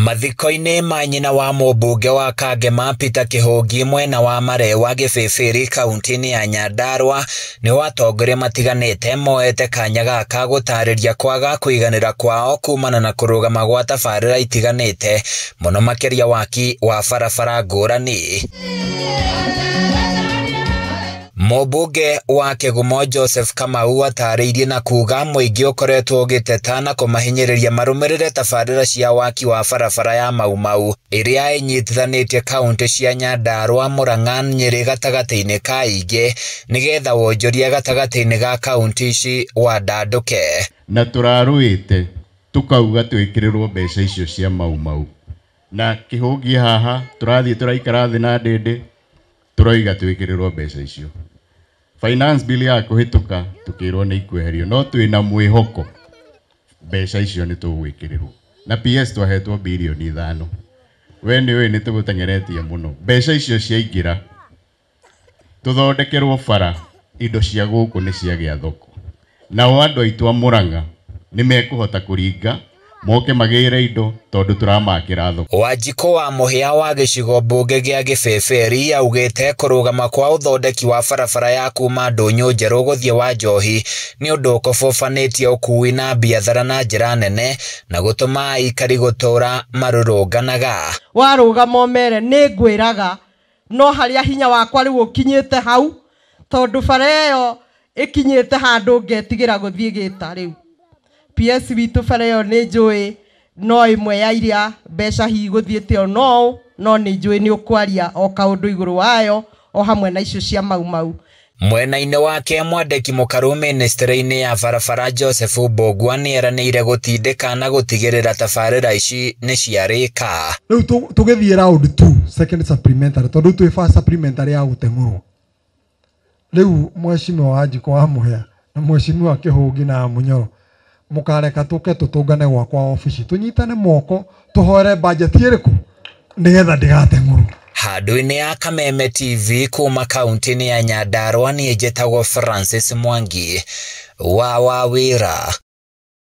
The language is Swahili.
Mathiko-inĩ ma nyina wa mũmbunge wa Kangema Peter Kĩhũngi mwena wa Marewa Gĩbĩbĩri kaunti-inĩ ya Nyandarua nĩ atongoria matiganĩte moete kanya gaka gũtarĩria kwaga kũiganĩra kwao kumana na kũrũgama gwa tabarĩra itiganĩte mũno makĩria waki wa barabara ngũrani. Mũmbunge wa Kĩgumo Joseph Kamau atarĩirie na kuga mũingĩ ũkoretwo ũgĩteta na kũmahinyĩrĩria marũmĩrĩre tabarĩra cia waki wa barabara ya Mau Mau ĩrĩa ĩnyitithanĩtie kaunti cia Nyandarua, Murang'a, Nyeri gatagatĩ-inĩ ka ingĩ nĩgetha wonjoria gatagatĩ-inĩ ga kaunti ici wandandũke. Na tũrarũĩte tũkauga twĩkĩrĩrwo mbeca icio cia Mau Mau, na Kĩhũngi haha tũrathiĩ tũraikara thĩ na ndĩndĩ tũroiga twĩkĩrĩrwo mbeca icio. Finance bill ya kũhĩtũka tukĩrwo nĩ ikweherio, no twĩna mwĩhoko mbeca icio nĩ tũgwĩkĩrĩrwo, na PS twahetwo bilioni 5. We nĩ nĩ tũgũtengeretie mũno. Mbeca icio ciaingĩra tũthondekerwo bara, indo cia gũkũ nĩ ciagĩa thoko, nao andũ aitũ a Murang'a nĩ mekũhota kũringa moke magĩre indo tondũ tũramakĩra thoko. Wanjikũ wa mũhĩa wa gĩcigo mbunge gĩa Gĩbĩbĩri augĩte kũrũgama kwa ũthondeki wa barabara ya kuma Ndũnyũ Njerũ gũthiĩ Wanjohi nĩ ũndũ ũkobobanĩtie ũkui na biathara na njĩra nene na gũtũma aikari gũtũra marũrũnganaga. Warũgama ũmere nĩ ngwĩraga no harĩa hinya wakwa rĩu ũkinyĩte hau tondũ bara ĩyo ĩkinyĩte handũ ngetigĩra gũthiĩ Gĩta rĩu. PS witũ bara ĩyo nĩ njũĩ no ĩmwe ya iria mbeca higũthiĩte o no nĩ njũĩ nĩ ũkwaria o kaũndũ igũrũ wayo o hamwe na icio cia Mau Mau. Mwena-inĩ wake mwandĩki mũkarũ ministry-inĩ ya barabara Joseph Mbũgua nĩ eranĩire gũtindĩka na gũtigĩrĩra tabarĩra ici nĩ ciarĩka. Rĩu tũgĩthiĩ round 2 second supplementary tondũ twĩ first supplementary ya gũteng'ũrwo. Rĩu mheshimiwa Wanjikũ wa mũhĩa na mheshimiwa Kĩhũngi na Mũnyoro mukareka tuke tutungane gwakwa ofici tunyitane moko tuhoere budget ĩrĩkũ nĩgetha ndigateng'ũrwo. Handũ-inĩ ya Kameme TV kuma kaunti-inĩ ya Nyandarua niĩ njĩtagwo Francis Mwangi wa Wawĩra.